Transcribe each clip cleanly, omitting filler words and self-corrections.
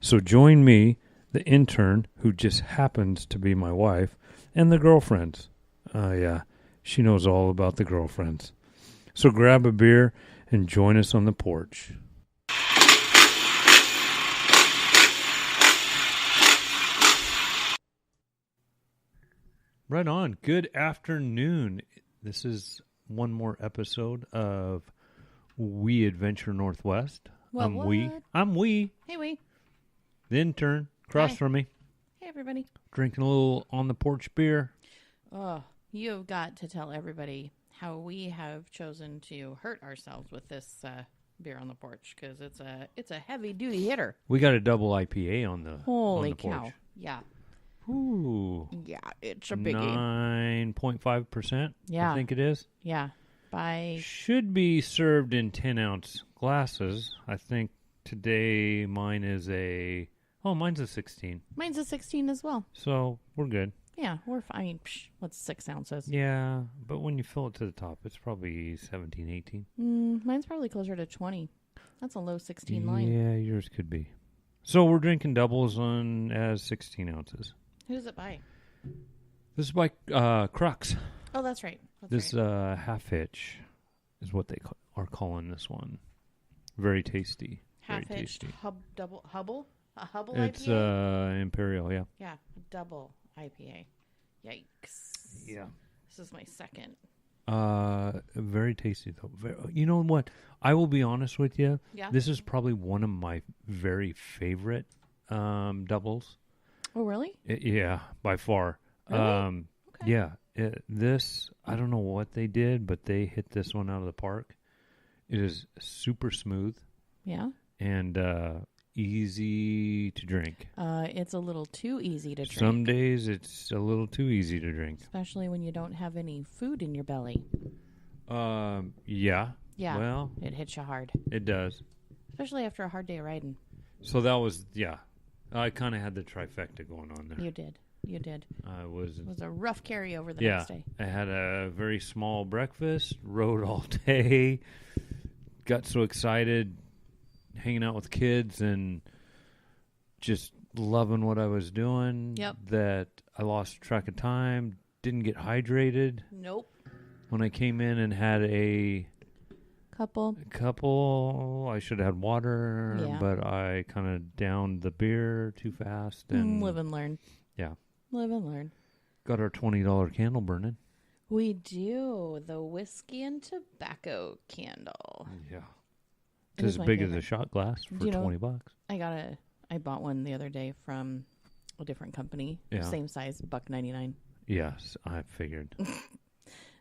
So join me, the intern, who just happens to be my wife, and the girlfriends. Yeah, she knows all about the girlfriends. So grab a beer and join us on the porch. Right on. Good afternoon. This is one more episode of We Adventure Northwest. Well, I'm We. Hey, we. The intern, across Hi. from me, Hey, everybody. drinking a little on the porch beer. Oh, you've got to tell everybody how we have chosen to hurt ourselves with this beer on the porch, because it's a heavy duty hitter. We got a double IPA on the Holy on the cow! porch. Yeah, Ooh, yeah, it's a biggie. 9.5%. Yeah. I think it is. Yeah, by Should be served in 10-ounce glasses. I think today mine's a 16. mine's a 16 as well. So we're good. Yeah, we're fine. What's 6 ounces? Yeah, but when you fill it to the top, it's probably 17, 18. Mine's probably closer to 20. That's a low 16 line. Yeah, yours could be. So we're drinking doubles on as 16 ounces. Who does it by? This is by Crux. Oh, that's right. This half hitch is what they are calling this one. Very tasty. Half Very hitched tasty. Hubble? A Hubble It's IPA? Imperial, yeah. Yeah, a double IPA. Yikes. Yeah. This is my second. Very tasty though. You know what? I will be honest with you. Yeah. This is probably one of my very favorite doubles. Oh, really? Yeah, by far. Really? Okay. Yeah. This, I don't know what they did, but they hit this one out of the park. It is super smooth Yeah. and easy to drink. It's a little too easy to drink. Some days it's a little too easy to drink. Especially when you don't have any food in your belly. Yeah. Yeah. Well, It hits you hard. it does. Especially after a hard day of riding. So that was, yeah. I kind of had the trifecta going on there. You did. It was It was a rough carryover the next day. I had a very small breakfast, rode all day, got so excited, hanging out with kids and just loving what I was doing. Yep. That I lost track of time, didn't get hydrated. Nope. When I came in and had a couple, I should have had water, Yeah. but I kind of downed the beer too fast. And Live and learn. Yeah. Live and learn. Got our $20 candle burning. We do. The whiskey and tobacco candle. Yeah. It It's is as my big as favorite. a shot glass for $20. I bought one the other day from a different company. Yeah. Same size, $1.99. Yes, I figured.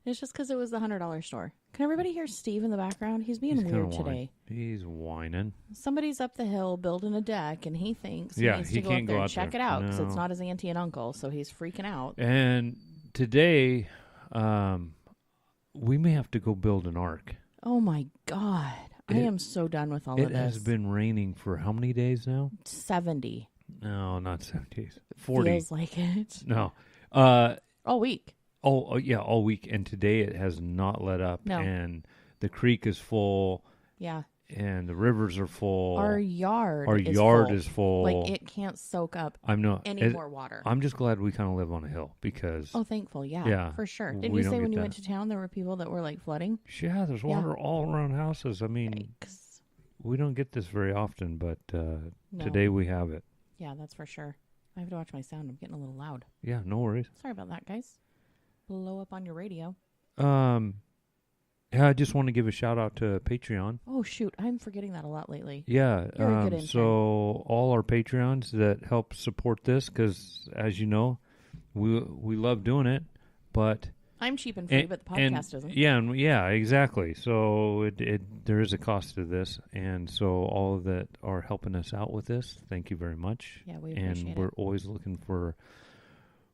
It's just because it was the $100 store. Can everybody hear Steve in the background? He's being He's kinda weird today. He's whining. Somebody's up the hill building a deck, and he thinks Yeah, he needs he to go up can't there go and out check there. it out because No. it's not his auntie and uncle, so he's freaking out. And today, we may have to go build an ark. Oh, my God. I am so done with all of It this. has been raining for how many days now? 70. No, not 7 days. 40. Feels like it. No. All week. Oh, yeah, all week. And today it has not let up. No. And the creek is full. Yeah. And the rivers are full. Our yard is full. Like, it can't soak up any more water. I'm just glad we kind of live on a hill because... Oh, thankful. Yeah, Yeah. for sure. Didn't We you don't say get when you that. went to town there were people that were, like, flooding? Yeah, there's water all around houses. I mean, Yikes. we don't get this very often, but No. today we have it. Yeah, that's for sure. I have to watch my sound. I'm getting a little loud. Yeah, no worries. Sorry about that, guys. Blow up on your radio. Yeah, I just want to give a shout out to Patreon. Oh, shoot. I'm forgetting that a lot lately. Yeah, You're a good intern. so all our Patreons that help support this, because as you know, we love doing it, but I'm cheap and free, but the podcast isn't. Yeah, exactly. So there is a cost to this, and so all that are helping us out with this, thank you very much. Yeah, we appreciate and it. we're always looking for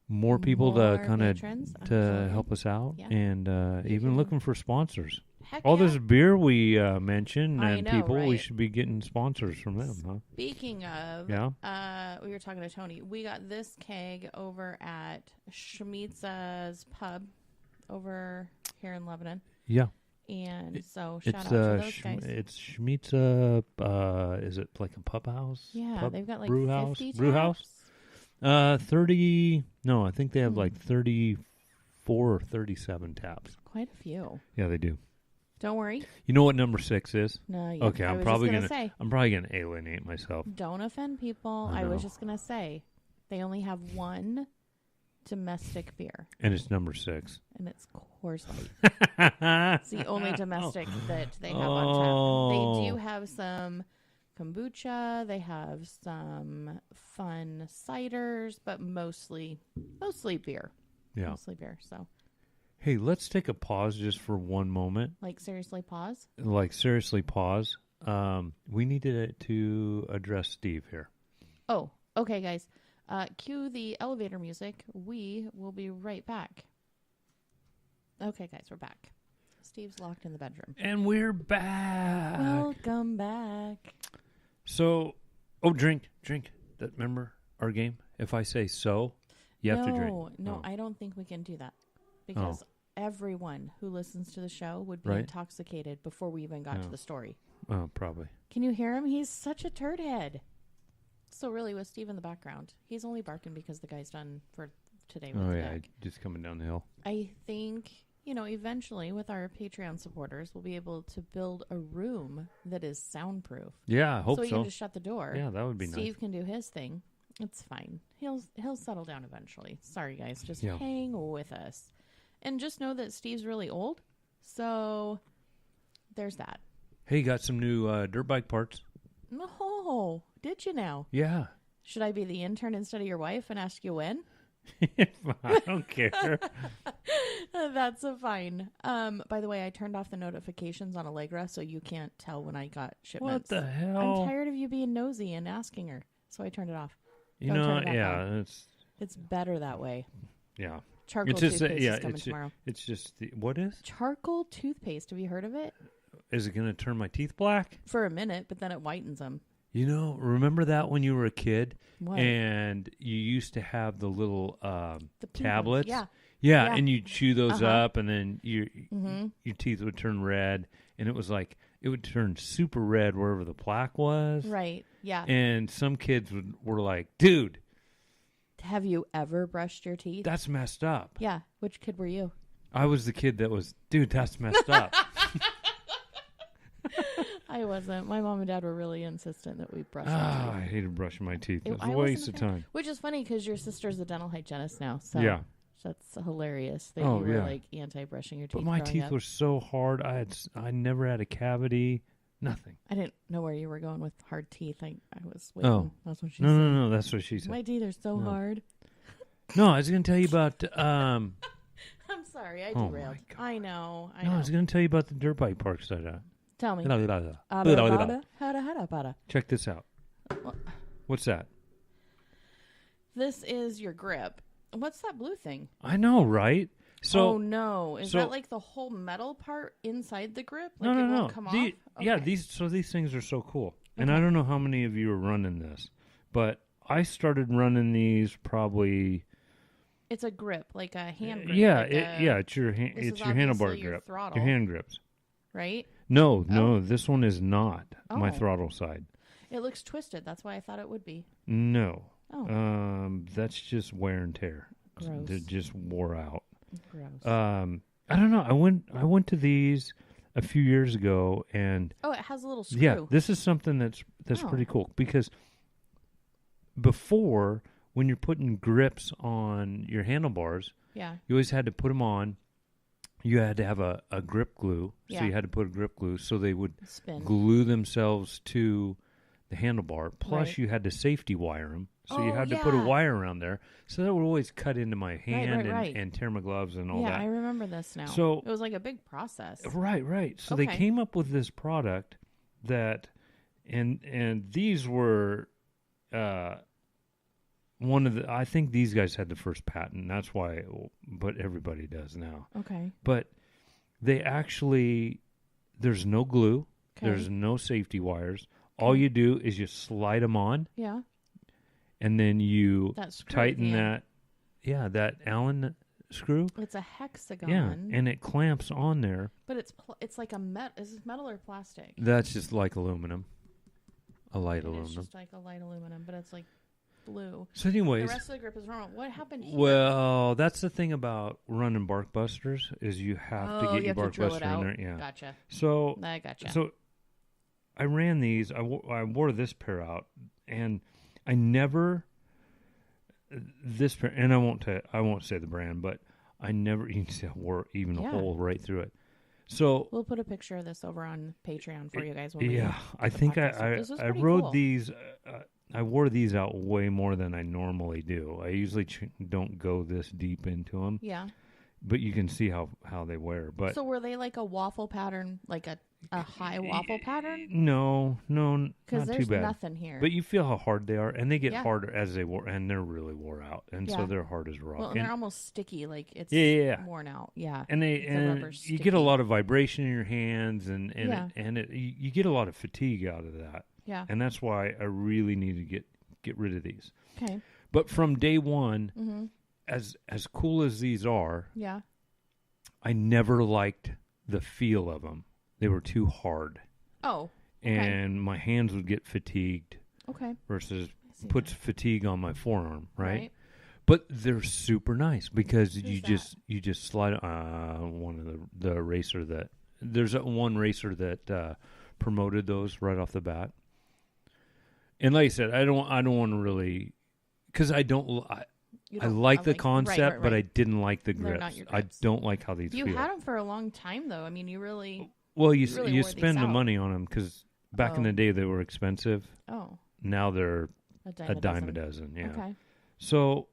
more people to kind of patrons, to absolutely. help us out, Yeah. and even can- looking for sponsors. Heck All yeah. this beer we mentioned I and know, people, we right? should be getting sponsors from them, huh? Speaking of, we were talking to Tony. We got this keg over at Schmitza's Pub over here in Lebanon. Yeah. And so shout It's out to those guys. it's Schmitza. Is it like a pub house? Yeah, pub, they've got like brew 50 house. Brew house. taps. 30. No, I think they have like 34 or 37 taps. Quite a few. Yeah, they do. Don't worry. You know what number 6 is? No. Okay, I I'm was probably just gonna say. I'm probably gonna alienate myself. Don't offend people. I I was know. just gonna say they only have one domestic beer, And it's number 6. and it's Coors Light. It's the only domestic that they have on tap. They do have some kombucha. They have some fun ciders, but mostly beer. Yeah. Mostly beer. So, Hey, let's take a pause just for one moment. like, seriously, pause. Like, seriously, pause. We needed to address Steve here. Oh, okay, guys. Cue the elevator music. We will be right back. Okay, guys, we're back. Steve's locked in the bedroom. And we're back. Welcome back. So, drink. That remember our game? If I say so, you have to drink. No, I don't think we can do that. Because everyone who listens to the show would be intoxicated before we even got to the story. Oh, probably. Can you hear him? He's such a turd head. So really, with Steve in the background, he's only barking because the guy's done for today with the deck. Just coming down the hill. I think, eventually with our Patreon supporters, we'll be able to build a room that is soundproof. Yeah, I hope so. So we can just shut the door. Yeah, that would be nice. Steve can do his thing. It's fine. He'll settle down eventually. Sorry, guys. Just hang with us. And just know that Steve's really old. So there's that. Hey, got some new dirt bike parts. No, did you now? Yeah. Should I be the intern instead of your wife and ask you when? I don't care. That's fine. By the way, I turned off the notifications on Allegra so you can't tell when I got shipments. What the hell? I'm tired of you being nosy and asking her, so I turned it off. Turn it back on. It's better that way. Yeah. Charcoal toothpaste is coming tomorrow. It's just what is? Charcoal toothpaste. Have you heard of it? Is it going to turn my teeth black? For a minute, but then it whitens them. Remember that when you were a kid? What? And you used to have the little the tablets? Yeah. Yeah, and you chew those up, and then your teeth would turn red, and it was like, it would turn super red wherever the plaque was. Right, yeah. And some kids were like, dude. Have you ever brushed your teeth? That's messed up. Yeah. Which kid were you? I was the kid that was, dude, that's messed up. I wasn't. My mom and dad were really insistent that we brush our teeth. I hated brushing my teeth. It was I a waste of time. Which is funny because your sister's a dental hygienist now. So yeah. That's hilarious that you were like anti-brushing your teeth. But my teeth were so hard. I never had a cavity. Nothing. I didn't know where you were going with hard teeth. I was waiting. Oh. That's what she said. No. That's what she said. My teeth are so hard. No, I was going to tell you about... I'm sorry. I Oh derailed. I know. I was going to tell you about the dirt bike parks that Tell me. Check this out. What's that? This is your grip. What's that blue thing? I know, right? So, oh no! Is that like the whole metal part inside the grip? Like no. It won't come off? Yeah, these things are so cool. Okay. And I don't know how many of you are running this, but I started running these probably. It's a grip, like a hand grip. Yeah, it's your handlebar grip. Throttle, your hand grips. Right? No, this one is not my throttle side. It looks twisted. That's why I thought it would be. No. Oh. That's just wear and tear. Gross. It just wore out. Gross. I don't know. I went to these a few years ago, and it has a little screw. Yeah, this is something that's pretty cool because before, when you're putting grips on your handlebars, you always had to put them on. You had to have a grip glue, so you had to put a grip glue so they would glue themselves to the handlebar. Plus, you had to safety wire them, so you had to put a wire around there. So that would always cut into my hand and tear my gloves and all that. Yeah, I remember this now. So it was like a big process. Right. So they came up with this product that, and these were one of the. I think these guys had the first patent. That's why, but everybody does now. Okay. But they actually, there's no glue. Okay. There's no safety wires. All you do is you slide them on. Yeah. And then you tighten that. Yeah, that Allen screw. It's a hexagon. Yeah, and it clamps on there. But it's like is this metal or plastic? That's just like aluminum. A light It aluminum. is just like a light aluminum, but it's like blue. So anyways. The rest of the grip is normal. What happened here? Well, that's the thing about running bark busters is you have to get your bark buster in there. Yeah. Gotcha. So I gotcha. So I ran these. I wore this pair out, and I never this pair. And I won't say the brand, but I never. You can see I wore even a hole right through it. So we'll put a picture of this over on Patreon for you guys. I think I rode cool. these. I wore these out way more than I normally do. I usually don't go this deep into them. Yeah. But you can see how they wear. But so were they like a waffle pattern, like a high waffle pattern? No, not too bad. Because there's nothing here. But you feel how hard they are, and they get harder as they wore, and they're really wore out, and so they're hard as rock. Well, and they're almost sticky, like it's worn out. Yeah, and you get a lot of vibration in your hands, and you get a lot of fatigue out of that. Yeah, and that's why I really need to get rid of these. Okay, but from day one, as cool as these are, I never liked the feel of them. They were too hard. Oh. Okay. And my hands would get fatigued. Okay. Versus puts fatigue on my forearm, right? But they're super nice because you just slide one of the racer that there's one racer that promoted those right off the bat. And like I said, I don't want to really because I like the concept, but I didn't like the grips. I don't like how these feel. You had them for a long time, though. I mean, you really... Well, you spend the money on them because back in the day they were expensive. Oh. Now they're a dime a dozen. Yeah. Okay. So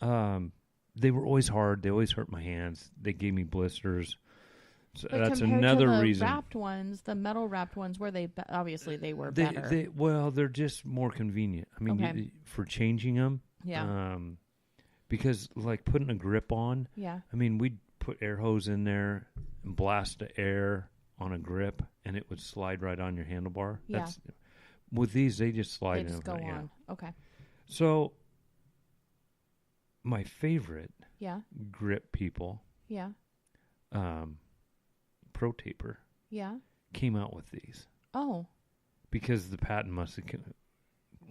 they were always hard. They always hurt my hands. They gave me blisters. So but that's another reason. The metal wrapped ones, were they obviously they were better. They're just more convenient. I mean, for changing them. Yeah. Because like putting a grip on. Yeah. I mean, we'd put air hose in there and blast the air on a grip, and it would slide right on your handlebar. Yeah. With these, they just slide. They just go on. Okay. So, my favorite. Yeah. Grip people. Yeah. Pro Taper. Yeah. Came out with these. Oh. Because the patent must have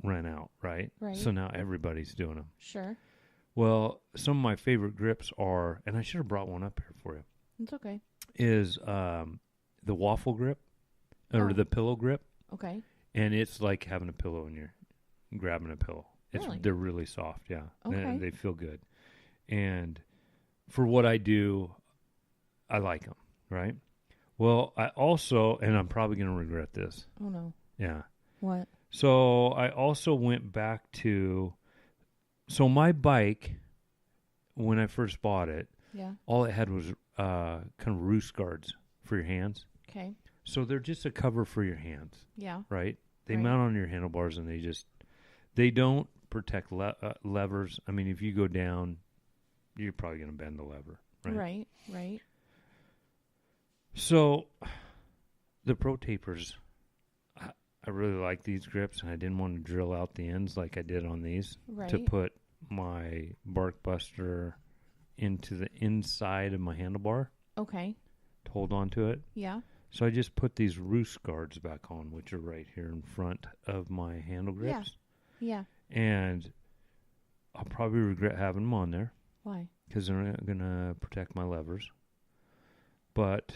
ran out, right? Right. So now everybody's doing them. Sure. Well, some of my favorite grips are, and I should have brought one up here for you. It's okay. Is the waffle grip or the pillow grip. Okay. And it's like having a pillow in your grabbing a pillow. They're really soft, yeah. Okay. And they feel good. And for what I do, I like them, right? Well, I also, and I'm probably going to regret this. Oh no. Yeah. What? So I also went back to, so my bike, when I first bought it, all it had was kind of roost guards for your hands. Okay. So they're just a cover for your hands. Yeah. Right? They mount on your handlebars, and they don't protect levers. I mean, if you go down, you're probably going to bend the lever. Right? Right. So the Pro Tapers, I really like these grips, and I didn't want to drill out the ends like I did on these to put my bark buster into the inside of my handlebar. Okay. To hold on to it. Yeah. So I just put these roost guards back on, which are right here in front of my handle grips. Yeah. And I'll probably regret having them on there. Why? Because they're not going to protect my levers. But,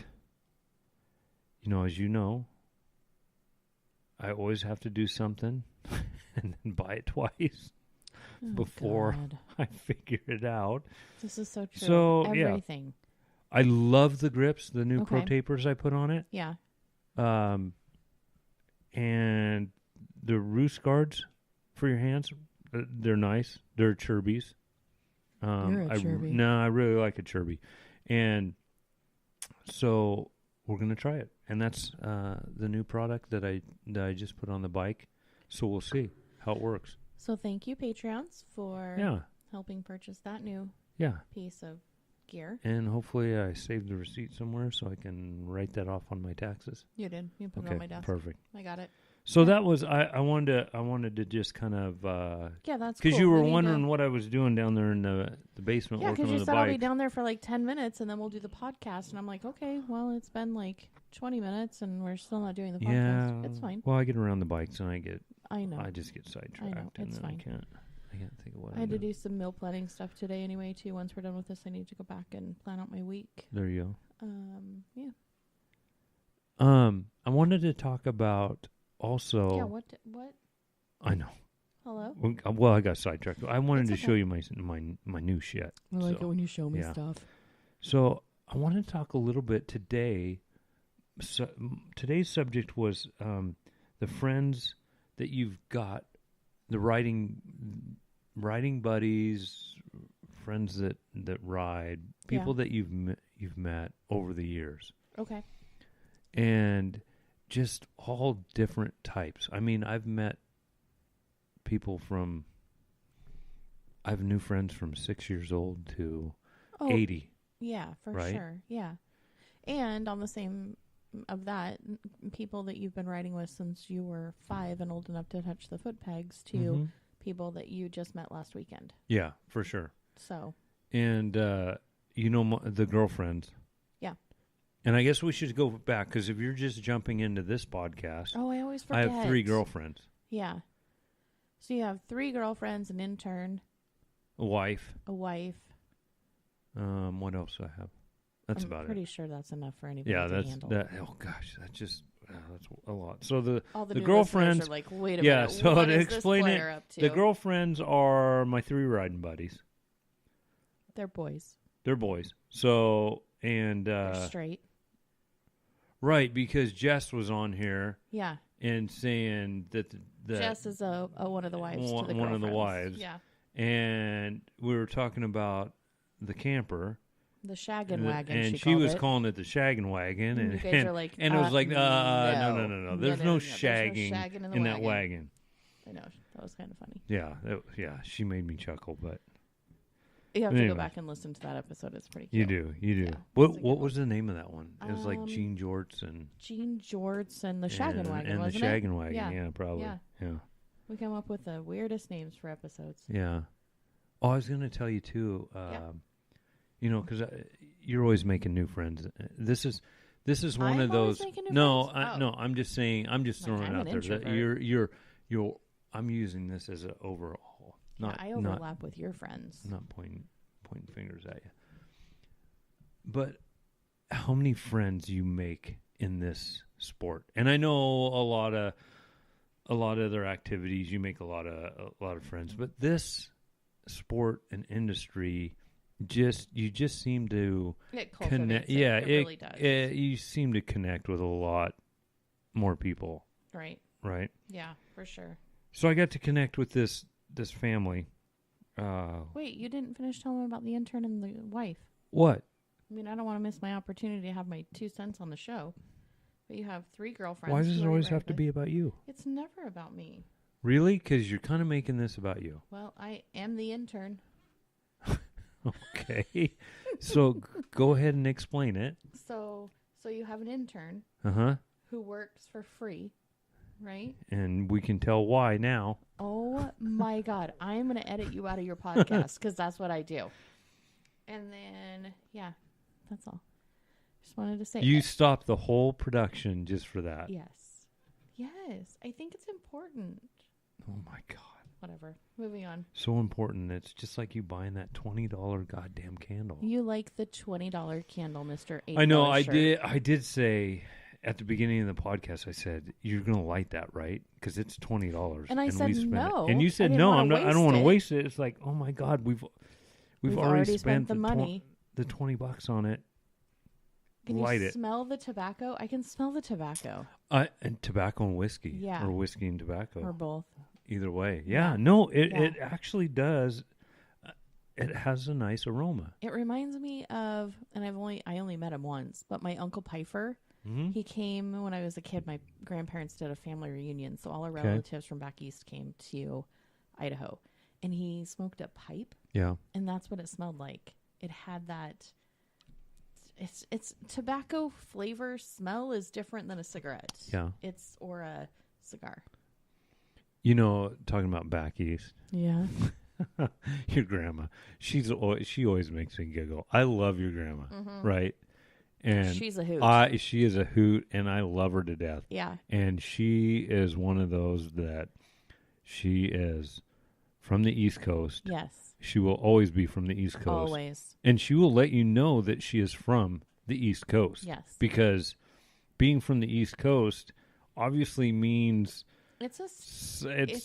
as you know, I always have to do something and then buy it twice before I figure it out. This is so true. So, everything. I love the grips, the new Pro Tapers I put on it. Yeah. And the roost guards for your hands, they're nice. They're Chirbies. You're a Chirby. No, I really like a Chirby. And so we're going to try it. And that's the new product that I just put on the bike. So we'll see how it works. So thank you, Patreons, for helping purchase that new piece of gear. And hopefully I saved the receipt somewhere so I can write that off on my taxes. You did. You put it on my desk. Perfect. I got it. So that was I wanted to just kind of that's because cool. you were We need wondering what I was doing down there in the basement Yeah, working because on you the said I'll be bike. down there for like 10 minutes and then we'll do the podcast. And I'm like, okay, well, it's been like 20 minutes and we're still not doing the podcast. Yeah, It's fine. Well, I get around the bikes and I know. I just get sidetracked. I know. It's fine. I can't think of what I had to do some meal planning stuff today anyway, too. Once we're done with this, I need to go back and plan out my week. There you Yeah. go. I wanted to talk about also. Yeah, what? I know. Hello? Well, I got sidetracked. I wanted It's to show you my new shit. I like it when you show me yeah. stuff. So I want to talk a little bit today. So, today's subject was the friends that you've got, the riding buddies, friends that ride, people that you've met over the years. Okay. And just all different types. I mean, I've met people I have new friends from 6 years old to 80. Yeah, for sure. Yeah. And on the same of that, people that you've been riding with since you were 5 and old enough to touch the foot pegs to people that you just met last weekend. Yeah, for sure. So. And, the girlfriends. Yeah. And I guess we should go back because if you're just jumping into this podcast. Oh, I always forget. I have 3 girlfriends. Yeah. So you have 3 girlfriends, an intern. A wife. What else do I have? That's about it. I'm pretty sure that's enough for anybody to handle. Oh gosh, that's a lot. So the new girlfriends are like, wait a minute. So what to is explain this it, player up to? the girlfriends are my 3 riding buddies. They're boys. So and they're straight. Right, because Jess was on here. Yeah. And saying that Jess is one of the wives. To the one of the wives. Yeah. And we were talking about the camper. The shaggin' wagon, and she was calling it the shaggin' wagon, and you guys are like, and it was like, no. There's no shagging in that wagon. I know, that was kind of funny. Yeah, she made me chuckle, but you have to go back and listen to that episode. It's pretty cute. You do. Yeah, what was the name of that one? It was like Jean Jorts and the shaggin' wagon, and wasn't the shaggin' wagon. Yeah, probably. Yeah. We come up with the weirdest names for episodes. Yeah. Oh, I was going to tell you too. Because you're always making new friends. This is one of those. No, I'm just saying. I'm just throwing it out there. That you're. I'm using this as an overall. I overlap with your friends. Not pointing fingers at you. But how many friends you make in this sport? And I know a lot of other activities you make a lot of friends, but this sport and industry you just seem to connect. Yeah, it really does. You seem to connect with a lot more people. Right. Yeah, for sure. So I got to connect with this family. Wait, you didn't finish telling me about the intern and the wife. What? I mean, I don't want to miss my opportunity to have my 2 cents on the show. But you have 3 girlfriends. Why does it always have to be about you? It's never about me. Really? Because you're kind of making this about you. Well, I am the intern. Okay. So go ahead and explain it. So you have an intern who works for free, right? And we can tell why now. Oh, my God. I'm going to edit you out of your podcast because that's what I do. And then, yeah, that's all. Just wanted to say you stopped the whole production just for that. Yes. I think it's important. Oh my God. Whatever. Moving on. So important. It's just like you buying that $20 goddamn candle. You like the $20 candle, Mr. $8 I know. shirt. I did say at the beginning of the podcast. I said you're going to light that, right? Because it's $20. And I said no. And you said no. I don't want to waste it. It's like, oh my God, we've already spent the money. The $20 on it. Can you smell the tobacco? I can smell the tobacco. And tobacco and whiskey. Yeah. Or whiskey and tobacco. Or both. Either way. Yeah. No, it actually does. It has a nice aroma. It reminds me of, and I only met him once, but my Uncle Piper. Mm-hmm. He came when I was a kid. My grandparents did a family reunion, so all our relatives from back east came to Idaho. And he smoked a pipe. Yeah. And that's what it smelled like. It had that... It's tobacco flavor smell is different than a cigarette. Yeah. Or a cigar. Talking about back east. Yeah. Your grandma, she always makes me giggle. I love your grandma, right? And she's a hoot. She is a hoot, and I love her to death. Yeah. And she is one of those that she is from the East Coast. Yes. She will always be from the East Coast. Always. And she will let you know that she is from the East Coast. Yes. Because being from the East Coast obviously means it's a society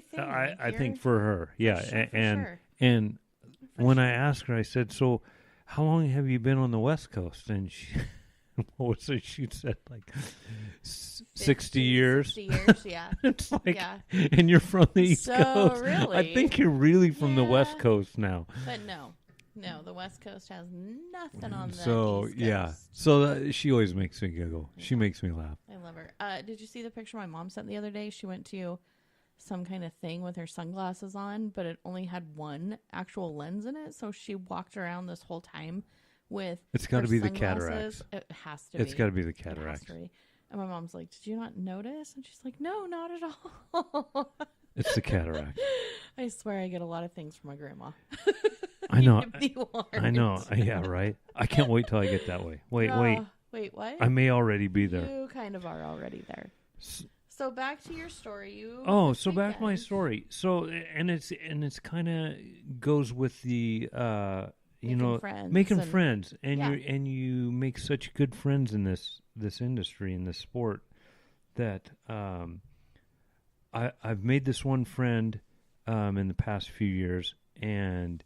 thing. I think for her, yeah. Sure. And when I asked her, I said, "So, how long have you been on the West Coast?" And she, she said, like 60 years. 60 years, yeah. It's like, and you're from the East Coast. Really, I think you're really from the West Coast now. But no, the West Coast has nothing on the East Coast. So she always makes me giggle. Yeah. She makes me laugh. I love her. Did you see the picture my mom sent the other day? She went to some kind of thing with her sunglasses on, but it only had one actual lens in it. So she walked around this whole time with It's got to be the cataracts. It has to be. It's got to be the cataracts. And my mom's like, "Did you not notice?" And she's like, "No, not at all." It's the cataract. I swear I get a lot of things from my grandma. I know. I know. Yeah, right. I can't wait till I get that way. Wait, what? I may already be there. You kind of are already there. So back to your story. Back to my story. So and it's kind of goes with the making friends, and you make such good friends in this industry, in this sport, that I've made this one friend in the past few years, and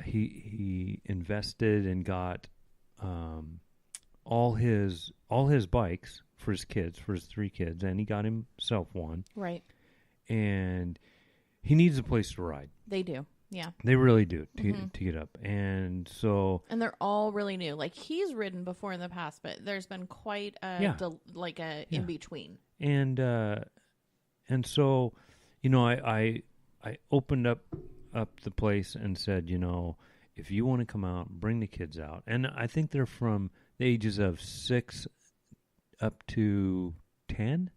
he invested and got all his bikes for his kids, for his 3 kids, and he got himself one. Right. And he needs a place to ride. They do. Yeah. They really do to get up. And so... And they're all really new. Like, he's ridden before in the past, but there's been quite a in-between. And so, I opened up the place and said, if you want to come out, bring the kids out. And I think they're from the ages of 6 up to 10,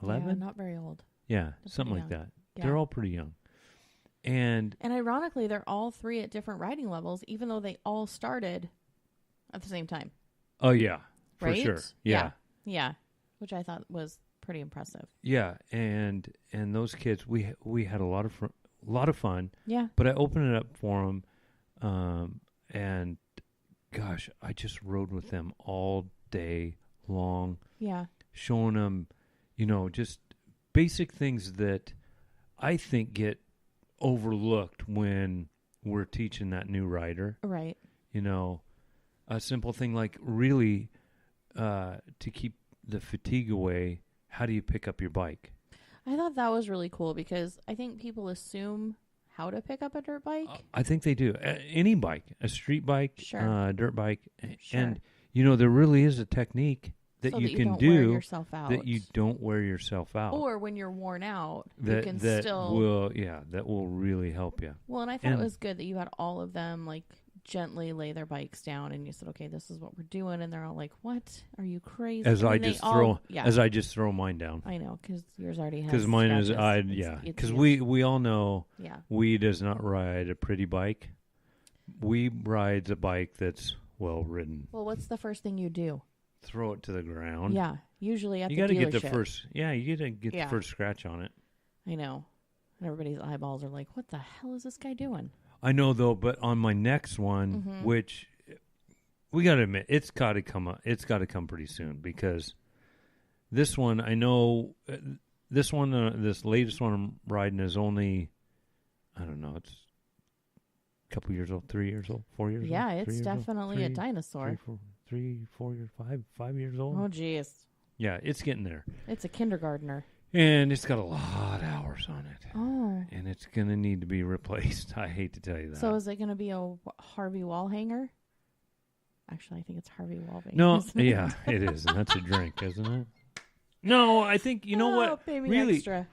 11? Yeah, not very old. Yeah, something like that. Yeah. They're all pretty young. And ironically, they're all 3 at different riding levels, even though they all started at the same time. Oh, yeah, for right? sure. Yeah. Yeah, which I thought was pretty impressive. Yeah, and those kids, we had a lot of fun. Yeah. But I opened it up for them, and gosh, I just rode with them all day long. Yeah. Showing them, just basic things that I think get overlooked when we're teaching that new rider. Right. A simple thing like really to keep the fatigue away, how do you pick up your bike? I thought that was really cool because I think people assume how to pick up a dirt bike. I think they do. Any bike, a street bike, sure. Dirt bike. Sure. And, there really is a technique that you can do wear yourself out. that you don't wear yourself out. Or when you're worn out, that still... that will really help you. Well, and I thought it was good that you had all of them, like, gently lay their bikes down and you said, okay, this is what we're doing. And they're all like, what? Are you crazy? As I just throw mine down. I know, because yours already has because mine scratches. is, because we all know we does not ride a pretty bike. We rides a bike that's well ridden. Well, what's the first thing you do? Throw it to the ground. Yeah, usually at the dealership. You got to get the first. Yeah, you got to get the first scratch on it. I know, and everybody's eyeballs are like, "What the hell is this guy doing?" I know though, but on my next one, which we got to admit, it's got to come up. It's got to come pretty soon because this one, I know, this latest one I'm riding is only, I don't know, it's a couple years old, 3 years old, 4 years old. Yeah, it's definitely a dinosaur. 3, 4 years, 5 years old. Oh, geez. Yeah, it's getting there. It's a kindergartner. And it's got a lot of hours on it. Oh. And it's going to need to be replaced. I hate to tell you that. So is it going to be a Harvey wall hanger? Actually, I think it's Harvey wall hanger. No, yeah, it is. And that's a drink, isn't it? No, I think, what? Pay me really, extra.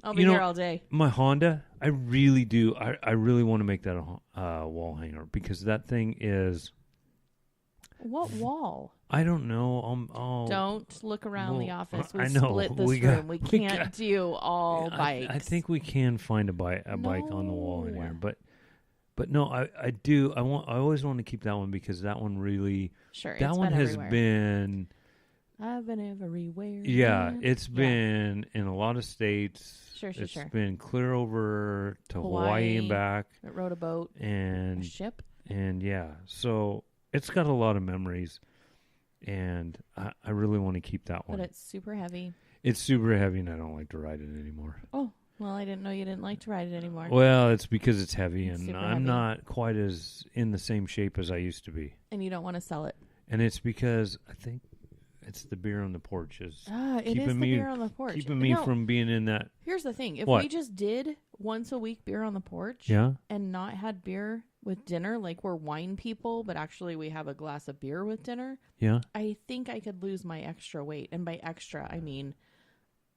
I'll be here all day. My Honda, I really do. I really want to make that a wall hanger because that thing is... What wall? I don't know. Don't look around the office. We I know. split this room. We can't do all bikes. I think we can find a bike on the wall in here, but no, I do. I always want to keep that one because that one really. Sure. That one has been. I've been everywhere. Yeah, it's been in a lot of states. Sure. It's been clear over to Hawaii and back. It rode a boat and a ship. And so it's got a lot of memories, and I really want to keep that one. But it's super heavy. It's super heavy, and I don't like to ride it anymore. Oh, well, I didn't know you didn't like to ride it anymore. Well, it's because it's heavy, It's and super I'm heavy. not quite as in the same shape as I used to be. And you don't want to sell it. And it's because I think it's the beer on the porch It is the beer on the porch. Keeping me from being in that. Here's the thing. If What? we just did once a week beer on the porch and not had beer with dinner, like we're wine people, but actually we have a glass of beer with dinner, I think I could lose my extra weight. And by extra, I mean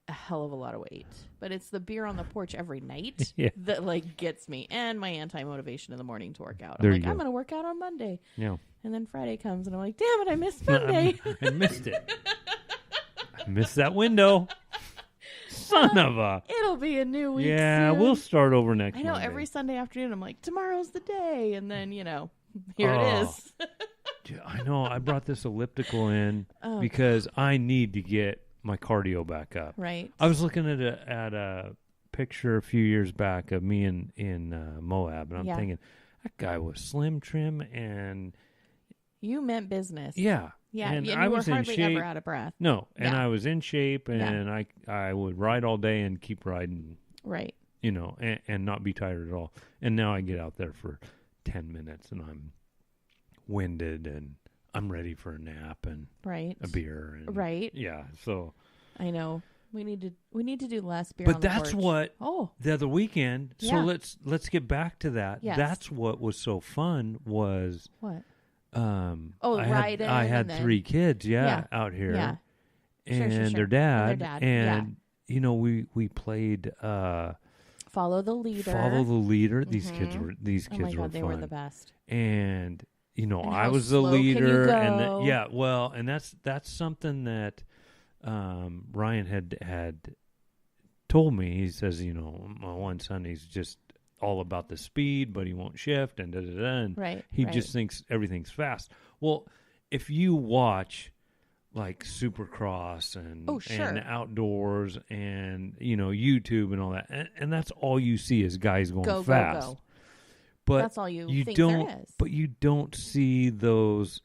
a hell of a lot of weight. But it's the beer on the porch every night that like gets me, and my anti-motivation in the morning to work out. I'm like, I'm going to work out on Monday. Yeah. And then Friday comes and I'm like, damn it, I missed Monday. I missed it. I missed that window. Son of a. It'll be a new week. Yeah, soon. we'll start over next I know. Monday. Every Sunday afternoon, I'm like, tomorrow's the day. And then, here it is. I know. I brought this elliptical in because I need to get my cardio back up. Right. I was looking at a picture a few years back of me in Moab, and I'm thinking, that guy was slim, trim, and... You meant business. Yeah. Yeah, and you I were was hardly in shape. ever out of breath. No, and I was in shape, and I would ride all day and keep riding. Right. And not be tired at all. And now I get out there for 10 minutes, and I'm winded, and I'm ready for a nap and a beer. And, right. Yeah, so. I know. We need to do less beer on the porch. But that's what the other weekend. So let's get back to that. Yes. That's what was so fun was. What? I had 3 kids, out here, yeah. and their dad, and we played Follow the Leader. These kids were oh my God, were they fun. were the best. And and I was the leader, and and that's something that Ryan had told me. He says, my one son, he's just all about the speed, but he won't shift, and and he just thinks everything's fast. Well, if you watch like Supercross and outdoors and YouTube and all that, and that's all you see is guys going fast. Go. But that's all you think don't. There is. But you don't see those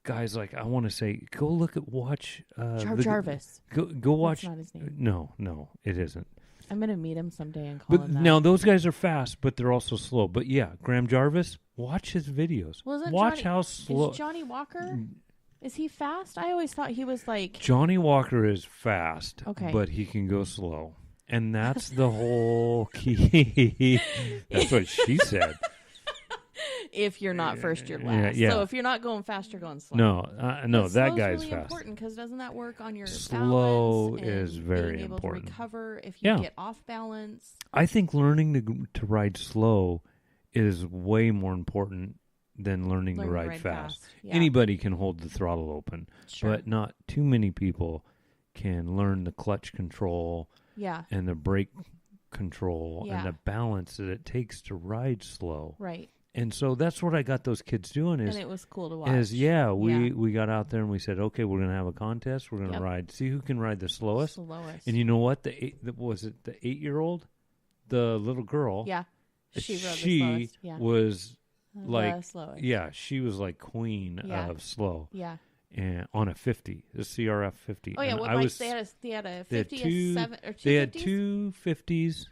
guys. Like, I want to say, watch Jarvis. Go watch. That's not his name. No, it isn't. I'm going to meet him someday and call him that. Now, those guys are fast, but they're also slow. But yeah, Graham Jarvis, watch his videos. Watch how slow. Is Johnny Walker, is he fast? I always thought he was like... Johnny Walker is fast, okay, but he can go slow. And that's the whole key. That's what she said. If you're not first, you're last. Yeah. So if you're not going fast, you're going slow. No, that guy's really fast. Important because doesn't that work on your slow balance is and very being able important. to recover if you get off balance? I think learning to ride slow is way more important than learning to ride fast. Yeah. Anybody can hold the throttle open, but not too many people can learn the clutch control and the brake control and the balance that it takes to ride slow. Right. And so that's what I got those kids doing. And it was cool to watch. We got out there and we said, okay, we're going to have a contest. We're going to ride, see who can ride the slowest. And you know what? Was it the 8-year-old? The little girl. Yeah. She rode the slowest. Yeah. Was like, the slowest. Yeah, she was like queen of slow. Yeah. And on a 50, the CRF 50. Oh, yeah. And what bikes? They had a 50, a 7, or 2 They 50s? had 2 50s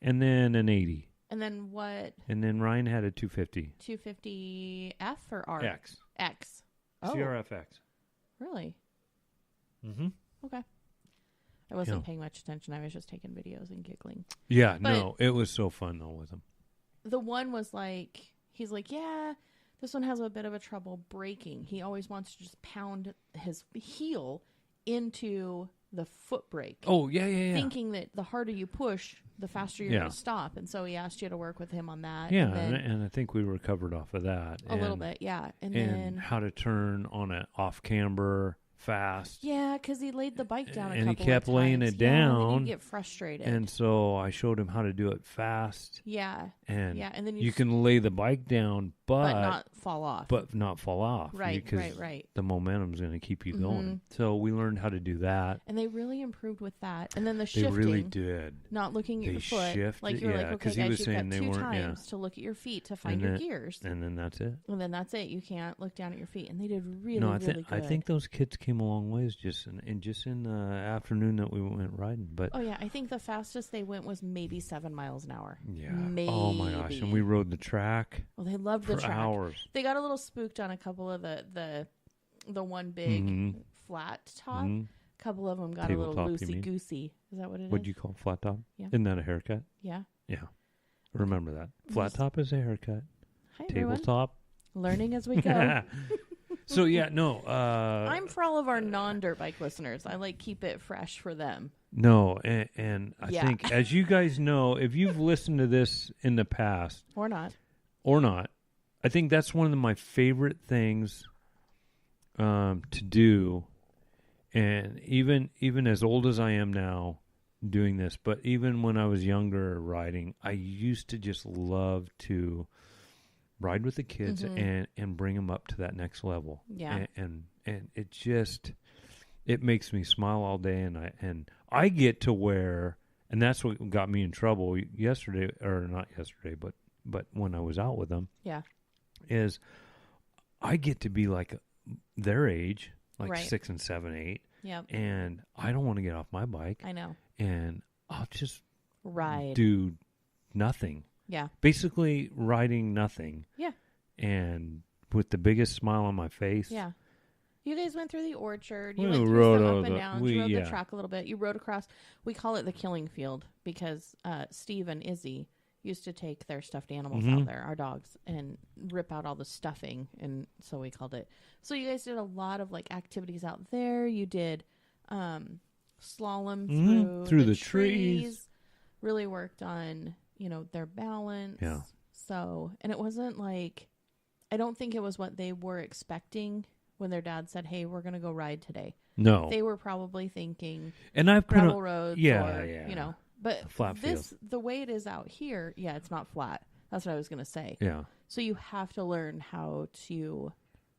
and then an 80. And then what? And then Ryan had a 250. 250F or R? X. X. Oh. CRF X. Really? Mm-hmm. Okay. I wasn't paying much attention. I was just taking videos and giggling. Yeah, no, it was so fun though with him. The one was like, he's like, yeah, this one has a bit of a trouble braking. He always wants to just pound his heel into the foot brake. Oh, yeah. Thinking that the harder you push, the faster you're going to stop. And so he asked you to work with him on that. Yeah, and, then, and I think we were covered off of that. A little bit, yeah. And then how to turn on an off camber fast. Yeah, because he laid the bike down and he kept laying it down. And he'd get frustrated. And so I showed him how to do it fast. Yeah. And then you can lay the bike down, but not fall off. Right, because right. the momentum's going to keep you going. So we learned how to do that. And they really improved with that. And then the shifting. They really did. Not looking at your foot. Shifted, like you were like, okay, guys, you've got two times to look at your feet to find your gears. And then that's it. And then that's it. You can't look down at your feet. And they did really, really good. I think those kids came a long ways just in the afternoon that we went riding. But oh yeah, I think the fastest they went was maybe 7 miles an hour. Yeah. Maybe. Oh my gosh! And we rode the track. Well, they loved the track. For hours. They got a little spooked on a couple of the one big flat top. A couple of them got a little loosey goosey. Is that what it is? What'd you call flat top? Yeah. Isn't that a haircut? Yeah. Yeah. Remember that. Flat top is a haircut. Hi, tabletop. Everyone. Learning as we go. So yeah, no. I'm for all of our non-dirt bike listeners. I like keep it fresh for them. No, and I think, as you guys know, if you've listened to this in the past or not, I think that's one of my favorite things to do. And even as old as I am now doing this, but even when I was younger riding, I used to just love to ride with the kids and bring them up to that next level. Yeah. And it just, it makes me smile all day. And I get to where, and that's what got me in trouble yesterday, or not yesterday, but when I was out with them. Yeah. Is I get to be like their age, like right. 6 and 7, 8. Yep. And I don't want to get off my bike. I know. And I'll just ride. Do nothing. Yeah. Basically riding nothing. Yeah. And with the biggest smile on my face. Yeah. You guys went through the orchard. We You went through rode some up and downs. You rode the track a little bit. You rode across. We call it the killing field because Steve and Izzy used to take their stuffed animals out there, our dogs, and rip out all the stuffing. And so we called it. So you guys did a lot of like activities out there. You did slalom through the trees. Really worked on, their balance. Yeah. So, and it wasn't like, I don't think it was what they were expecting when their dad said, "Hey, we're going to go ride today." No. They were probably thinking and I've gravel roads or, but flat fields. The way it is out here, it's not flat. That's what I was going to say. Yeah. So you have to learn how to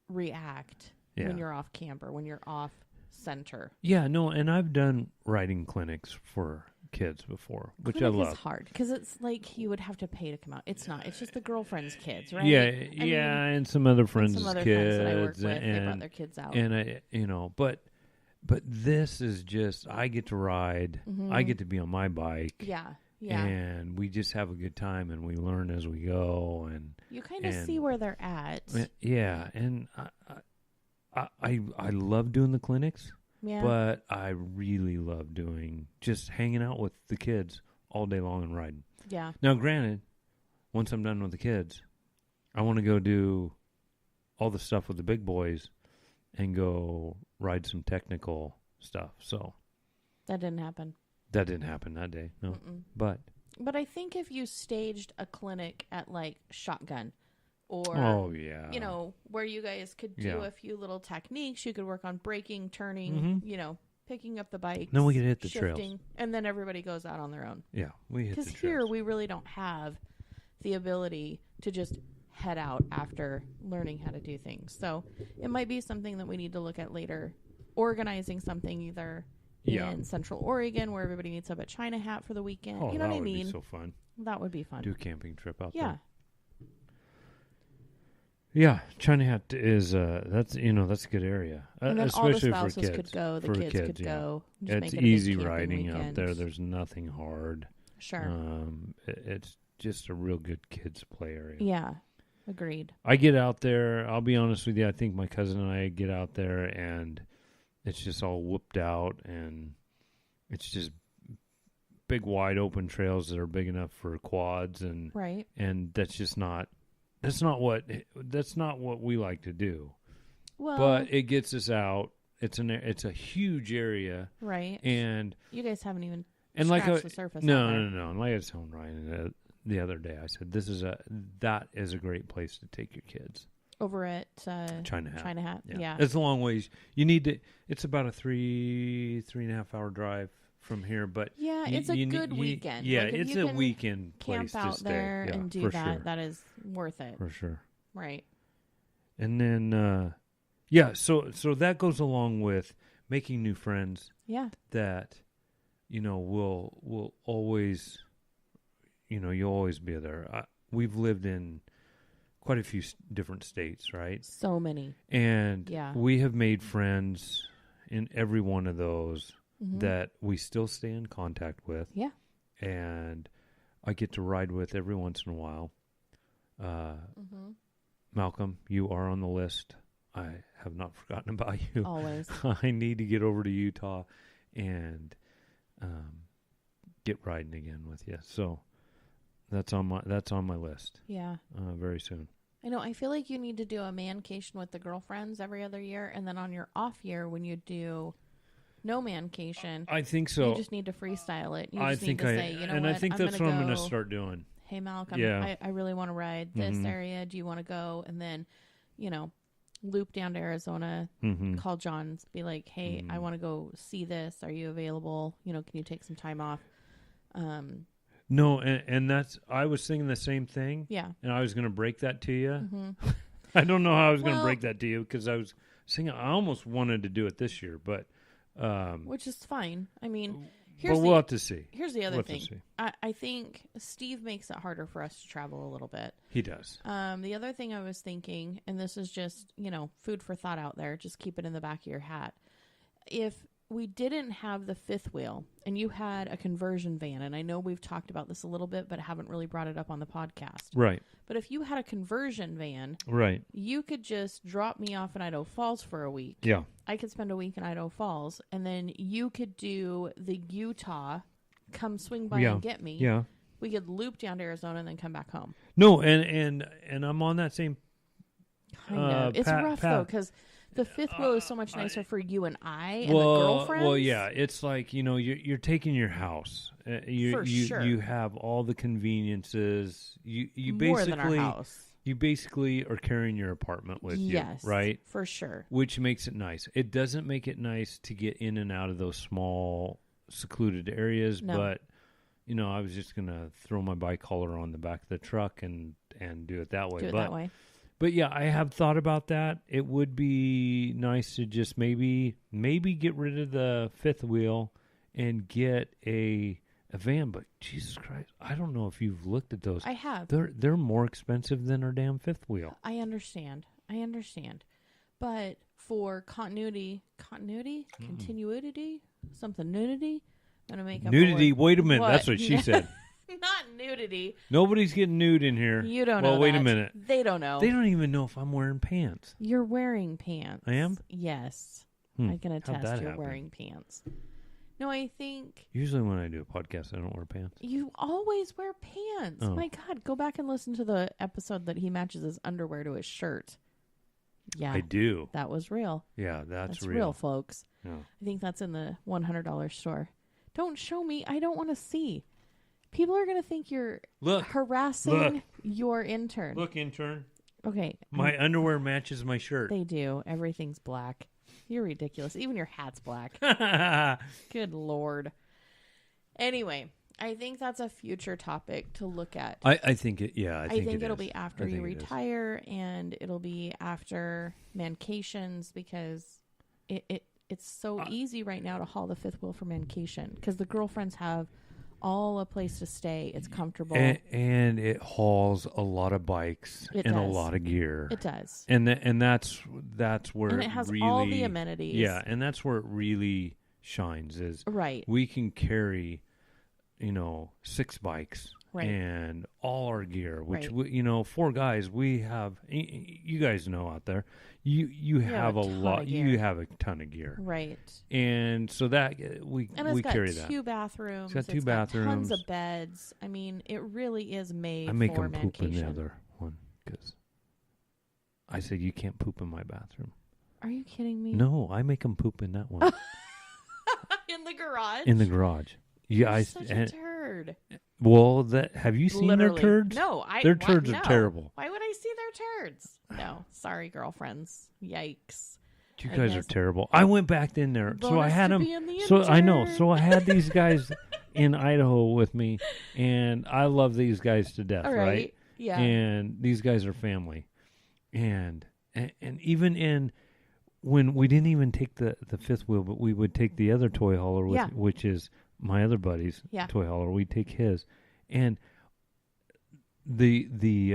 react when you're off camber, when you're off center. Yeah, no, and I've done riding clinics for kids before, which I love. It's hard because it's like you would have to pay to come out. It's not. It's just the girlfriend's kids, right? Yeah, and some other friends' kids. Friends that I work with, they brought their kids out. And but this is just, I get to ride. I get to be on my bike. Yeah. And we just have a good time, and we learn as we go. And you kind of see where they're at. Yeah, and I love doing the clinics. Yeah. But I really love just hanging out with the kids all day long and riding. Yeah. Now, granted, once I'm done with the kids, I want to go do all the stuff with the big boys and go ride some technical stuff. So that didn't happen. That didn't happen that day. No. But I think if you staged a clinic at like Shotgun or, where you guys could do a few little techniques, you could work on braking, turning, picking up the bike. Then we could hit the shifting, trails. And then everybody goes out on their own. Yeah, we hit the trails. Because here we really don't have the ability to just head out after learning how to do things. So it might be something that we need to look at later. Organizing something either in Central Oregon where everybody meets up at China Hat for the weekend. Oh, you know what I That mean? would be so fun. That would be fun. Do a camping trip out there. Yeah. Yeah, China Hat is that's a good area, and then especially all the spouses for kids. could go. The kids could go. It's easy riding out there. There's nothing hard. Sure. It's just a real good kids play area. Yeah, agreed. I get out there. I'll be honest with you. I think my cousin and I get out there, and it's just all whooped out, and it's just big, wide open trails that are big enough for quads, and right. And that's just not. That's not what we like to do. Well, but it gets us out. It's a huge area, right? And you guys haven't even And scratch the surface. No. And like I was telling Ryan the other day, I said that is a great place to take your kids. Over at China Hat. Yeah. It's a long ways. You need to. It's about a 3.5 hour drive from here, but yeah, it's a good weekend. Yeah, like it's a weekend place camp out to stay. there Yeah, and do for that. Sure. That is worth it. For sure. Right. And then, so that goes along with making new friends. Yeah. That, will always, you'll always be there. We've lived in quite a few different states, right? So many. And yeah. we have made friends in every one of those mm-hmm. that we still stay in contact with. Yeah. And I get to ride with every once in a while. Mm-hmm. Malcolm, you are on the list. I have not forgotten about you. Always. I need to get over to Utah and get riding again with you. So that's on my list. Yeah. Very soon. I know. I feel like you need to do a mancation with the girlfriends every other year, and then on your off year when you do no mancation, I think so. You just need to freestyle it. You I just think need to say, and I think that's what I'm going to start doing. Hey, Malcolm, Yeah. I really want to ride this mm-hmm. area. Do you want to go? And then, loop down to Arizona, mm-hmm. call John, be like, hey, I want to go see this. Are you available? Can you take some time off? No, and that's, I was thinking the same thing. Yeah. And I was going to break that to you. Mm-hmm. I don't know how I was going to break that to you because I was thinking I almost wanted to do it this year, but. Which is fine. I mean, we'll have to see. Here's the other thing. I think Steve makes it harder for us to travel a little bit. He does. The other thing I was thinking, and this is just, food for thought out there, just keep it in the back of your hat. If we didn't have the fifth wheel and you had a conversion van, and I know we've talked about this a little bit, but haven't really brought it up on the podcast. Right. But if you had a conversion van, right, you could just drop me off in Idaho Falls for a week. Yeah. I could spend a week in Idaho Falls, and then you could do the Utah, come swing by and get me. Yeah. We could loop down to Arizona and then come back home. No, and I'm on that same kind of. It's rough, though, because the fifth wheel is so much nicer for you and I and the girlfriends. Well, yeah. It's like, you're taking your house. For sure. You have all the conveniences. You More basically, than our house. You basically are carrying your apartment with you, right? For sure. Which makes it nice. It doesn't make it nice to get in and out of those small, secluded areas, but, I was just going to throw my bike collar on the back of the truck and do it that way. But yeah, I have thought about that. It would be nice to just maybe get rid of the fifth wheel and get a van. But Jesus Christ, I don't know if you've looked at those. I have. They're more expensive than our damn fifth wheel. I understand. But for continuity, something nudity, I'm gonna make up nudity. Wait a minute, what? That's what she said. Not nudity. Nobody's getting nude in here. You don't know. Well, wait a minute. They don't know. They don't even know if I'm wearing pants. You're wearing pants. I am? Yes. I can attest you're wearing pants. No, I think... Usually when I do a podcast, I don't wear pants. You always wear pants. Oh. My God, go back and listen to the episode that he matches his underwear to his shirt. Yeah. I do. That was real. Yeah, that's real, folks. Yeah. I think that's in the $100 store. Don't show me. I don't want to see. People are going to think you're harassing your intern. Look, intern. Okay. My underwear matches my shirt. They do. Everything's black. You're ridiculous. Even your hat's black. Good Lord. Anyway, I think that's a future topic to look at. I think it, I think it'll be after you retire, and it'll be after mancations, because it's so easy right now to haul the fifth wheel for mancation, because the girlfriends have all a place to stay. It's comfortable. And it hauls a lot of bikes a lot of gear. It does. And that's where and it has really, all the amenities. Yeah, and that's where it really shines is we can carry, 6 bikes and all our gear, which, we, 4 guys, we have, you guys know out there, you have a lot, you have a ton of gear. Right. And so that we carry that. It's got 2 bathrooms. It's got 2 bathrooms. Tons of beds. I mean, it really is made for mancation. I make them poop in the other one because I said you can't poop in my bathroom. Are you kidding me? No, I make them poop in that one. In the garage? In the garage. Yeah, You're such a turd. Well, have you seen Literally. their turds? No, their turds are terrible. Why would I see their turds? No, sorry, girlfriends. Yikes. You guys are terrible. I went back in there, so I had them. So I know. So I had these guys in Idaho with me, and I love these guys to death, right? Yeah. And these guys are family, and even when we didn't even take the fifth wheel, but we would take the other toy hauler, which is my other buddy's toy hauler. We'd take his, and the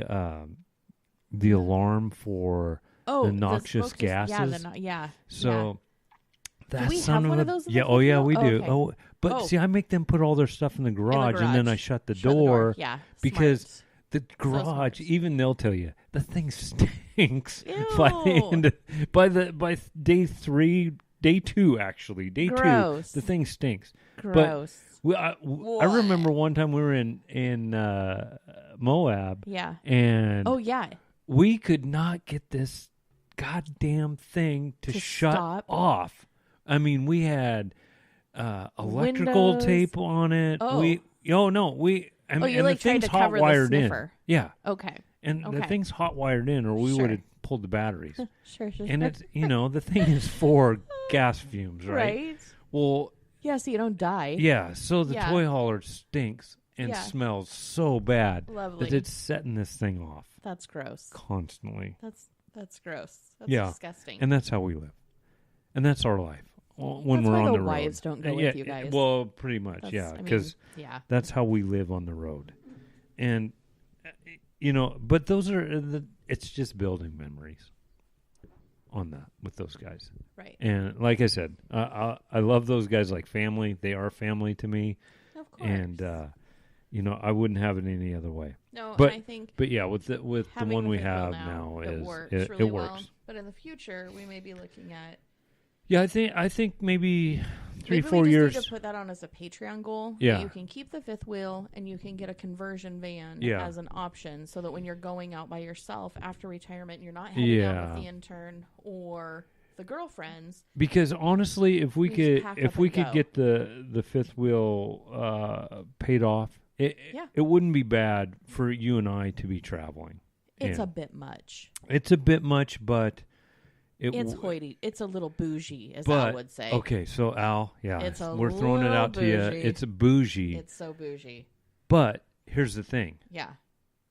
alarm for the noxious gases. So that's do we have one of those? Yeah. Oh yeah, we do. Okay. But see, I make them put all their stuff in the garage, and then I shut the door. Yeah. Because the garage, even they'll tell you, the thing stinks by day 3, day 2 actually. Day Gross. 2, the thing stinks. Gross. But I remember one time we were in Moab. Yeah. And yeah. We could not get this goddamn thing to shut off. I mean, we had electrical tape on it. You like tried to cover the sniffer. Yeah. Okay. And the thing's hot wired in, or we would have pulled the batteries. Sure. And it's the thing is for gas fumes, right? Well. Yeah, so you don't die. Yeah. So the toy hauler stinks and smells so bad that it's setting this thing off. That's gross. Constantly. That's gross. That's disgusting. And that's how we live. And that's our life. When we're on the road. Wives don't go with you guys. Well, pretty much, because that's how we live on the road. And but those are it's just building memories on that with those guys. Right. And like I said, I love those guys like family. They are family to me. Of course. And I wouldn't have it any other way. No, but and I think yeah, with the one we have now it is works it really works. Well. But in the future, we may be looking at. Yeah, I think maybe 3-4 we years. Need to put that on as a Patreon goal. Yeah, you can keep the fifth wheel and you can get a conversion van as an option, so that when you're going out by yourself after retirement, you're not heading out with the intern or the girlfriends. Because honestly, if we could get the fifth wheel paid off, it wouldn't be bad for you and I to be traveling. It's a bit much. It's a bit much, but it's hoity. It's a little bougie, as I would say. Okay, so Al, we're throwing it out to you. It's a bougie. It's so bougie. But here's the thing. Yeah.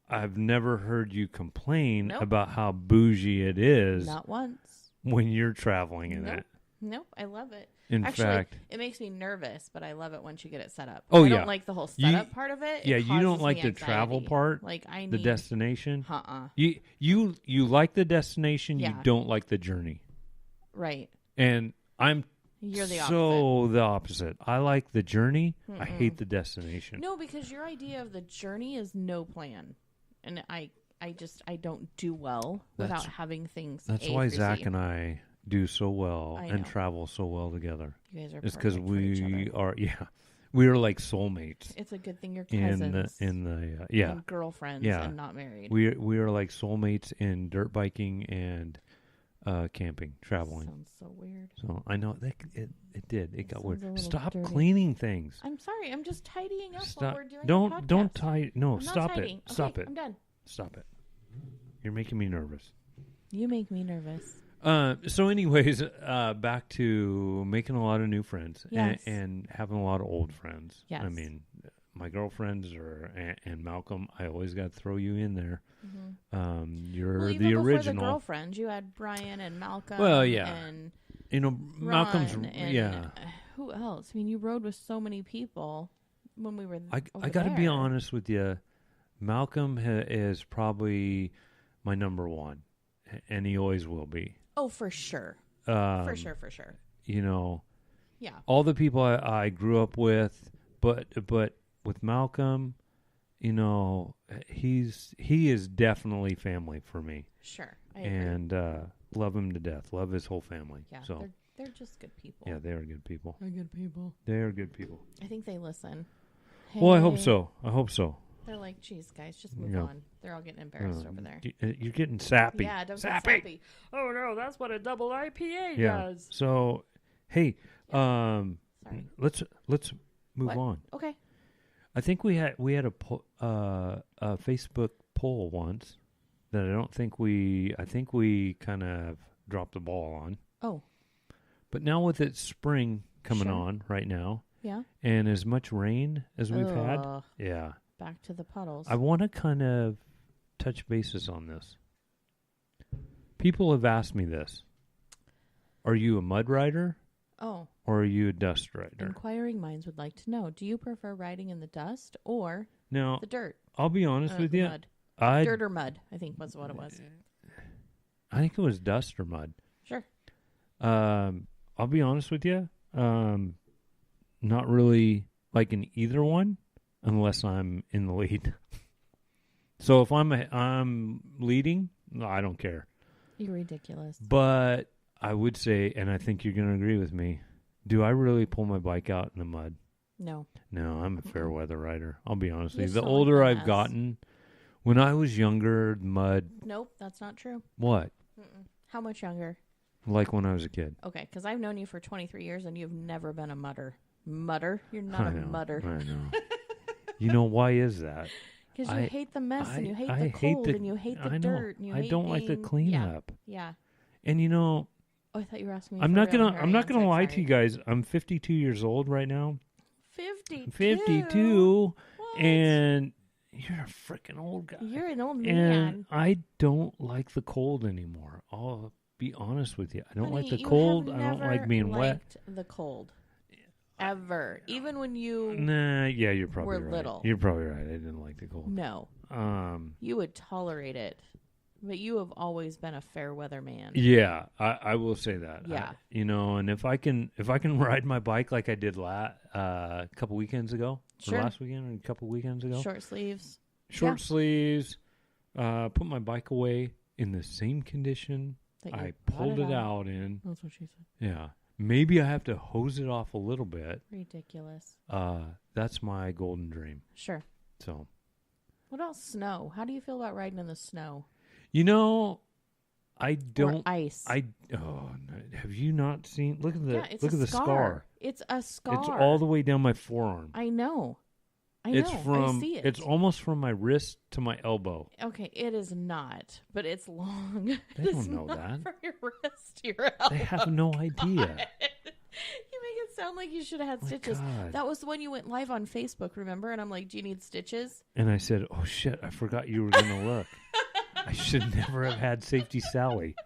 I've never heard you complain about how bougie it is. Not once. When you're traveling in it. Nope, I love it. In fact, it makes me nervous, but I love it once you get it set up. I don't like the whole setup part of it. Yeah, you don't like the anxiety. travel part. Like the destination. You like the destination. Yeah. You don't like the journey. Right. And you're the opposite. The opposite. I like the journey. I hate the destination. No, because your idea of the journey is no plan, and I don't do well without having things. That's why Zach and I do so well and travel so well together. You guys are. It's because we are. Yeah, we are like soulmates. It's a good thing you're cousins and girlfriends and not married. We are like soulmates in dirt biking and camping, traveling. Sounds so weird. So I know that it did. It got weird. Stop dirty. Cleaning things. I'm sorry. I'm just tidying up while we're doing. Don't tie. No, stop it. Okay, Stop it. I'm done. Stop it. You're making me nervous. You make me nervous. So anyways, back to making a lot of new friends and having a lot of old friends. Yes. I mean, my girlfriends and Malcolm, I always got to throw you in there. Mm-hmm. You're even the before original. The girlfriends, you had Brian and Malcolm. Well, yeah. And Malcolm's, and who else? I mean, you rode with so many people when we were I got to be honest with you. Malcolm is probably my number one, and he always will be. Oh, for sure. For sure. Yeah. All the people I grew up with, but with Malcolm, he is definitely family for me. Sure, I agree. And love him to death. Love his whole family. Yeah, so they're just good people. Yeah, they are good people. They're good people. They are good people. I think they listen. Hey. Well, I hope so. They're like, geez, guys, just move on. They're all getting embarrassed over there. You're getting sappy. Yeah, don't get sappy. Oh, no, that's what a double IPA does. So, hey, sorry. let's move What? on. Okay. I think we had a Facebook poll once that I think we kind of dropped the ball on. Oh. But now with it spring coming Sure. on right now, Yeah. and as much rain as we've had, Ugh. yeah, Back to the puddles. I want to kind of touch bases on this. People have asked me this. Are you a mud rider Oh. or are you a dust rider? Inquiring minds would like to know, do you prefer riding in the dust or Now, the dirt? I'll be honest with the you. Mud. I Dirt or mud, I think was what it was. think it was dust or mud. Sure. I'll be honest with you. Not really liking either one unless I'm in the lead. So if I'm leading, no, I don't care. You're ridiculous. But I would say, and I think you're going to agree with me, do I really pull my bike out in the mud? No. No, I'm a fair weather rider. I'll be honest with you. You The sound like older my I've ass. gotten, when I was younger, mud, Nope, that's not true. what? Mm-mm. How much younger? Like when I was a kid. Okay, because I've known you for 23 years and you've never been a mudder. Mudder? You're not I a know, mudder. I know. You know, why is that? Because you hate the mess and you hate I the hate cold and you hate the I know. dirt. And you I hate don't like the being- cleanup. Yeah. And you know, Oh, I thought you were asking me. I'm for not real, gonna and I'm not here I gonna answered, lie sorry. to you guys. I'm 52 years old right now. 52. 52, What? and you're a freaking old guy. You're an old and man. I don't like the cold anymore. I'll be honest with you. I don't like Honey, the you cold. have I don't like never being wet. liked the cold. Ever. Even when you... Nah, yeah, you're probably We're right. little. You're probably right. I didn't like the cold. No. You would tolerate it. But you have always been a fair weather man. Yeah, I will say that. Yeah. You know, and if I can ride my bike like I did a couple weekends ago, Sure. or last weekend, or a couple weekends ago, Short sleeves. short Yeah. sleeves, put my bike away in the same condition That you I brought pulled it out in. That's what she said. Yeah, maybe I have to hose it off a little bit. Ridiculous. That's my golden dream. Sure. So, What about snow? How do you feel about riding in the snow? you know, I Or don't. ice? Have you not seen? Look at the yeah, it's look a at the scar. It's a scar. It's all the way down my forearm. I know. I know. It's from. I see it. It's almost from my wrist to my elbow. Okay, it is not, but it's long. They It's don't know not that. From your wrist to your elbow. They have no idea. You make it sound like you should have had My stitches. God. That was the one you went live on Facebook, remember? And I'm like, do you need stitches? And I said, "Oh shit! I forgot you were going to look. I should never have had Safety Sally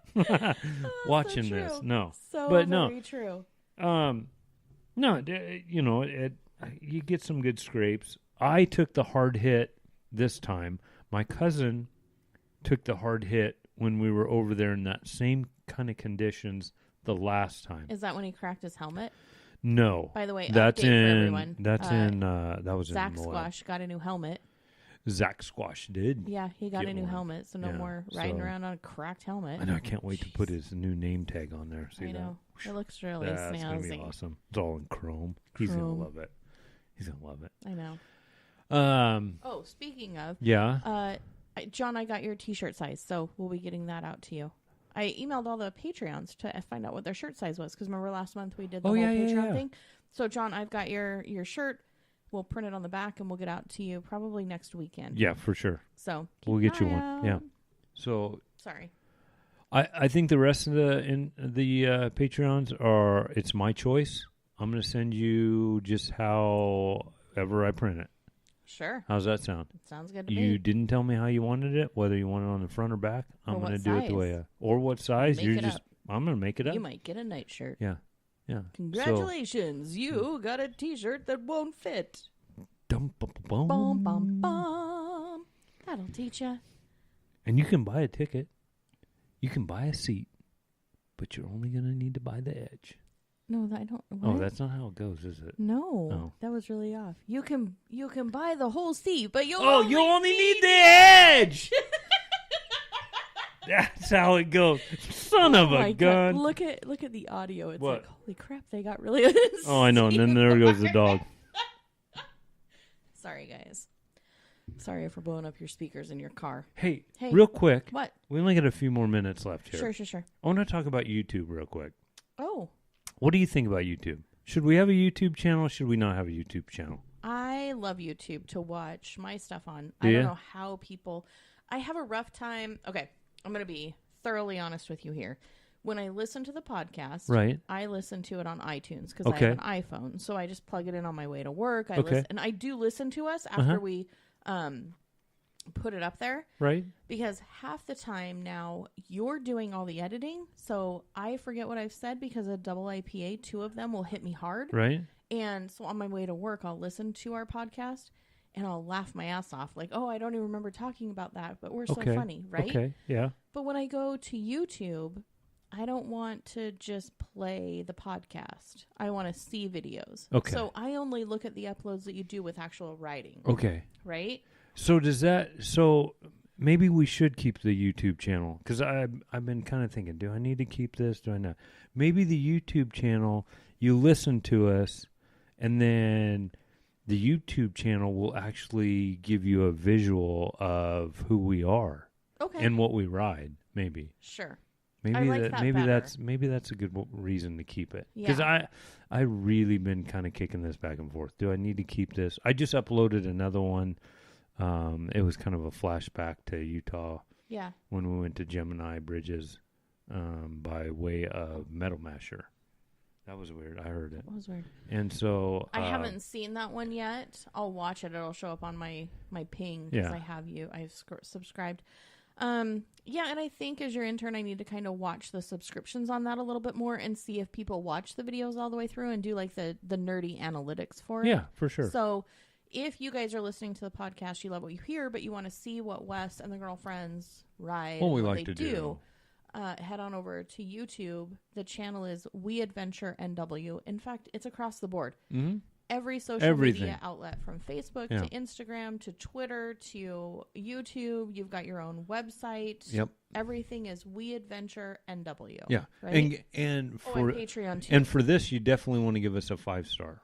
watching so this. true. No, So But no. very true. no. You know, you get some good scrapes. I took the hard hit this time. My cousin took the hard hit when we were over there in that same kind of conditions the last time. Is that when he cracked his helmet? No, By the way, that's update for in. everyone. That's in. That was Zach in Moab. Squash got a new helmet. Zach Squash did. Yeah, he got Get a new one. helmet, so no Yeah, more riding so- around on a cracked helmet. I know. I can't wait to put his new name tag on there. See I know. that? It looks really That's gonna be snazzy. awesome. It's all in chrome. He's gonna Chrome. love it. He's gonna love it. I know. Um. Oh, speaking of, Yeah. John, I got your T-shirt size, so we'll be getting that out to you. I emailed all the Patreons to find out what their shirt size was, because remember last month we did the Oh, whole yeah, yeah, Patreon yeah. thing? So, John, I've got your shirt. We'll print it on the back, and we'll get out to you probably next weekend. Yeah, for sure. So, We'll keep get you an one. eye Yeah. out. So Sorry. I think the rest of the Patreons are. It's my choice. I'm gonna send you just however I print it. Sure. How's that sound? It sounds good to You me. didn't tell me how you wanted it, whether you want it on the front or back. I'm Or gonna what do it the way size. or what size. Make You're it just. up. I'm gonna make it up. You might get a nightshirt. Yeah. Yeah. Congratulations, you got a T-shirt that won't fit. Dum, bum, bum, Bum, bum, bum. That'll teach you. And you can buy a ticket. You can buy a seat, but you're only gonna need to buy the edge. No, I don't. Oh, what? that's not how it goes, is it? No, Oh. that was really off. You can buy the whole seat, but you only need the edge. That's how it goes. Son of a my gun. God. Look at the audio. It's What? like, holy crap, they got really. Oh, I know. And then there goes the dog. Sorry, guys. Sorry for blowing up your speakers in your car. Hey, Hey. real quick. What? We only got a few more minutes left here. Sure. I want to talk about YouTube real quick. Oh, What do you think about YouTube? Should we have a YouTube channel? Should we not have a YouTube channel? I love YouTube to watch my stuff on. Do I ya? don't know how people... I have a rough time... Okay, I'm going to be thoroughly honest with you here. When I listen to the podcast, Right. I listen to it on iTunes because Okay. I have an iPhone. So I just plug it in on my way to work. Okay. And I do listen to us after we put it up there. Right. Because half the time now you're doing all the editing. So I forget what I've said because a double IPA, 2 of them will hit me hard. Right. And so on my way to work, I'll listen to our podcast and I'll laugh my ass off. Like, oh, I don't even remember talking about that, but we're so funny, right? Okay. Yeah. But when I go to YouTube, I don't want to just play the podcast. I want to see videos. Okay. So I only look at the uploads that you do with actual writing. Okay. Right? So does that? So maybe we should keep the YouTube channel because I've been kind of thinking, do I need to keep this? Do I not? Maybe the YouTube channel. You listen to us, and then the YouTube channel will actually give you a visual of who we are Okay. and what we ride. Maybe. Sure. Maybe I like that better. maybe that's a good reason to keep it. Yeah. Because I really been kind of kicking this back and forth. Do I need to keep this? I just uploaded another one. It was kind of a flashback to Utah Yeah. when we went to Gemini Bridges by way of Metal Masher. That was weird. I heard it. That was weird. And so I haven't seen that one yet. I'll watch it. It'll show up on my ping because Yeah. I've subscribed. Yeah, and I think as your intern, I need to kind of watch the subscriptions on that a little bit more and see if people watch the videos all the way through and do like the nerdy analytics for it. Yeah, for sure. So if you guys are listening to the podcast, you love what you hear, but you want to see what Wes and the girlfriends ride, What we and like they to do. Head on over to YouTube. The channel is We Adventure NW. In fact, it's across the board. Mm-hmm. Every social Everything. media outlet, from Facebook Yeah. to Instagram to Twitter to YouTube. You've got your own website. Yep. Everything is We Adventure NW. Yeah. Right? And Oh, for and Patreon too. and for this, you definitely want to give us a 5-star.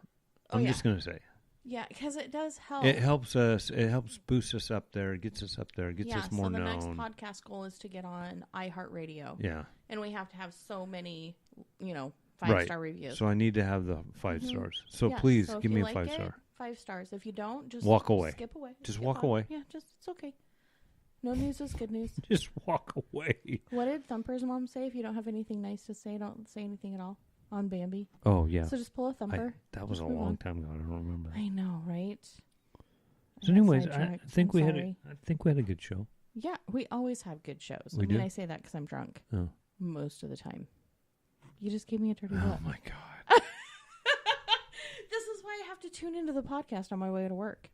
Oh, I'm yeah. just gonna say. Yeah, because it does help. It helps us. It helps boost us up there. Gets us up there. Gets us more so the known. next podcast goal is to get on iHeartRadio. Yeah. And we have to have so many, Right. 5-star reviews. So I need to have the 5 Mhm. stars. So Yeah, please so if give you me a like 5-star. 5 stars. If you don't, just Walk away. Skip away. Just Skip walk on. away. Yeah, it's okay. No news is good news. Just walk away. What did Thumper's mom say? If you don't have anything nice to say, don't say anything at all on Bambi. Oh yeah. So just pull a Thumper. That was Just a move long on. time ago. I don't remember that. I know, right? So I got anyways, I sidetracked. think I'm we sorry. had a good show. Yeah, we always have good shows. We do? I say that because I'm drunk Oh. most of the time. You just gave me a dirty Oh look. my god. This is why I have to tune into the podcast on my way to work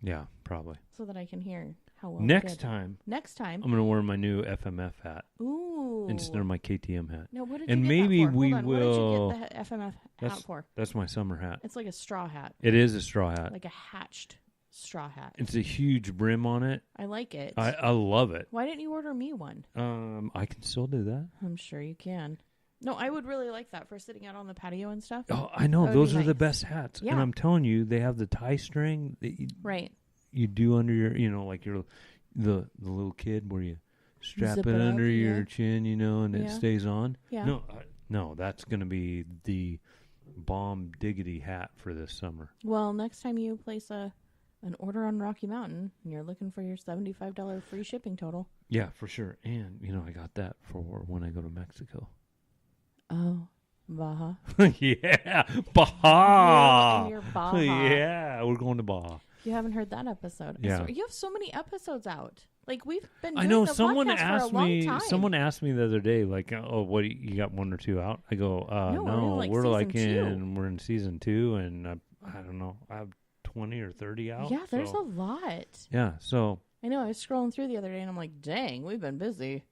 Yeah, probably. so that I can hear how well. Next we did. time, Next time. I'm gonna wear my new FMF hat Ooh. instead of my KTM hat. No, what did And you get maybe that for? we Hold on, will- What did you get the FMF hat for? That's my summer hat. It's like a straw hat, It is a straw hat. like a hatched straw hat. It's a huge brim on it. I like it. I love it. Why didn't you order me one? I can still do that. I'm sure you can. No, I would really like that for sitting out on the patio and stuff. Oh, I know. That would Those be are the nice. best hats. Yeah. And I'm telling you, they have the tie string that Right. you do under your, like your the little kid where you strap Zip it it up, under yeah. your chin, and it Yeah. stays on. Yeah. No, that's going to be the bomb diggity hat for this summer. Well, next time you place an order on Rocky Mountain and you're looking for your $75 free shipping total. Yeah, for sure. And, I got that for when I go to Mexico. Oh, Baja. Yeah, Baja. You and your Baja. Yeah, we're going to Baja. You haven't heard that episode. I Yeah. swear, you have so many episodes out. Like, we've been I doing know the someone podcast asked for a long me. time. Someone asked me the other day, like, "Oh, what you got 1 or 2 out?" I go, No, "No, we're like we're in season 2, and I don't know, I have 20 or 30 out." Yeah, there's so. a lot. Yeah, so I know. I was scrolling through the other day and I'm like, dang, we've been busy.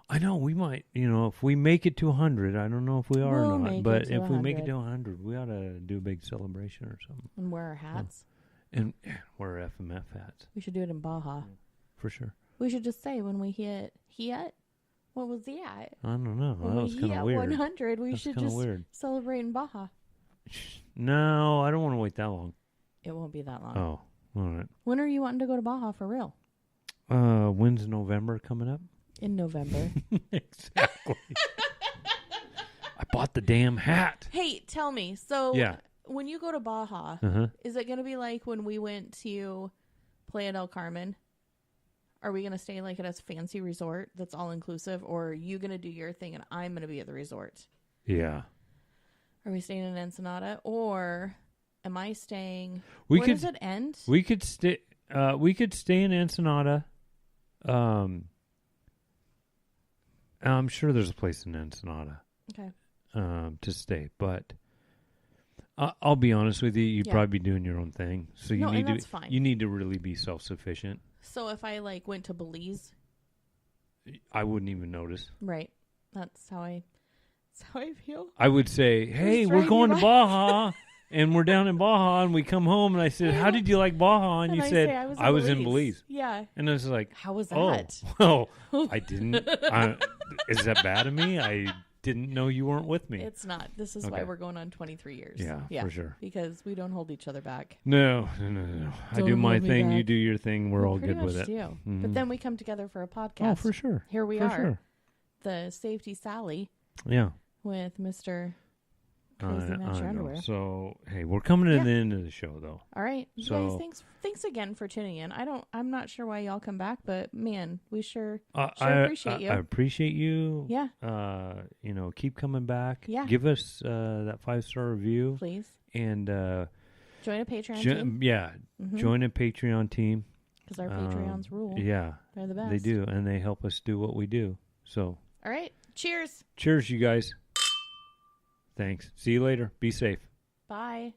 I know we might, if we make it to 100, I don't know if we are We'll or make not, it but to if we make it 100. to 100, we ought to do a big celebration or something, And wear our hats. and wear FMF hats We should do it in Baja. for sure. We should just say when we hit, what was the at? I don't know. When That we was kind hit of weird. 100, we That's should kind of just weird. celebrate in Baja. No, I don't want to wait that long. It won't be that long. Oh, all right. When are you wanting to go to Baja for real? When's November coming up? In November. Exactly. I bought the damn hat. Hey, tell me. So Yeah. when you go to Baja, is it going to be like when we went to Playa del Carmen? Are we going to stay like at a fancy resort that's all inclusive, or are you going to do your thing and I'm going to be at the resort? Yeah. Are we staying in Ensenada, or am I staying? Where does it end? We could stay. We could stay in Ensenada. I'm sure there's a place in Ensenada. Okay. To stay, but I'll be honest with you. You'd probably be doing your own thing, so you need to. That's fine. You need to really be self-sufficient. So if I like went to Belize, I wouldn't even notice. right? That's how I feel. I would say, "Hey, we're going to Baja." And we're down in Baja, and we come home, and I said, "How did you like Baja?" And you said, "I was in Belize." Yeah. And I was like, "How was that?" Oh, well, I didn't. Is that bad of me? I didn't know you weren't with me. It's not. This is why we're going on 23 years. Yeah, for sure. Because we don't hold each other back. No. I do my thing. You do your thing. We're all pretty good with much it. Do. Mm-hmm. But then we come together for a podcast. Oh, for sure. Here we for are. Sure. The Safety Sally. Yeah. With Mr. Crazy Match Your Underwear. So, hey, we're coming to the end of the show, though. All right. So, guys, thanks again for tuning in. I'm not sure why y'all come back, but man, we sure appreciate you. I appreciate you. Yeah. Keep coming back. Yeah. Give us that 5-star review. Please. And join a Patreon team. Yeah. Mm-hmm. Join a Patreon team. Because our Patreons rule. Yeah. They're the best. They do, and they help us do what we do. So. All right. Cheers. Cheers, you guys. Thanks. See you later. Be safe. Bye.